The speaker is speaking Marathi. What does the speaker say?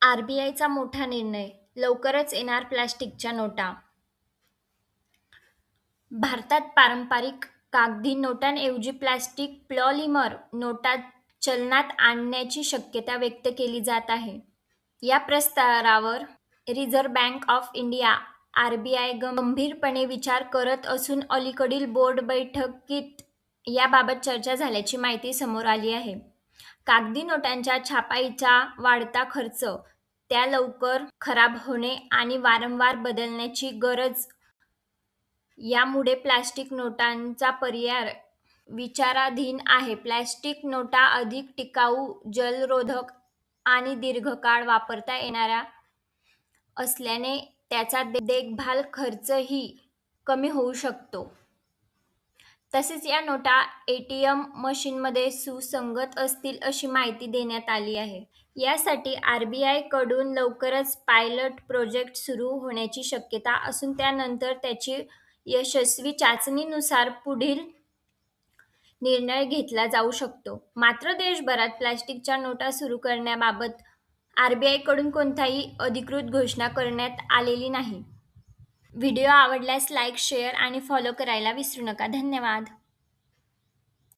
आर-बी-आयचा मोठा निर्णय, लवकरच येणार प्लास्टिकच्या नोटा. भारतात पारंपरिक कागदी नोटांऐवजी प्लास्टिक पॉलिमर नोटा चलनात आणण्याची शक्यता व्यक्त केली जात आहे. या प्रस्तावावर reserve bank of India RBI गंभीरपणे विचार करत असून अलीकडील बोर्ड बैठकीत याबाबत चर्चा झाल्याची माहिती समोर आली आहे. कागदी नोटांच्या छापाईचा वाढता खर्च, त्या लवकर खराब होणे आणि वारंवार बदलण्याची गरज यामुळे प्लास्टिक नोटांचा पर्याय विचाराधीन आहे. प्लास्टिक नोटा अधिक टिकाऊ, जलरोधक आणि दीर्घकाळ वापरता येणाऱ्या असल्याने त्याचा देखभाल खर्चही कमी होऊ शकतो. तसेच या नोटा एटीएम मशीनमध्ये सुसंगत असतील अशी माहिती देण्यात आली आहे. यासाठी आर-बी-आय कडून लवकरच पायलट प्रोजेक्ट सुरू होण्याची शक्यता असून त्यानंतर त्याची यशस्वी चाचणीनुसार पुढील निर्णय घेतला जाऊ शकतो. मात्र देशभरात प्लास्टिकच्या नोटा सुरू करण्याबाबत आर-बी-आय कडून कोणतीही अधिकृत घोषणा करण्यात आलेली नाही. व्हिडिओ आवडल्यास लाईक, शेअर आणि फॉलो करायला विसरू नका. धन्यवाद.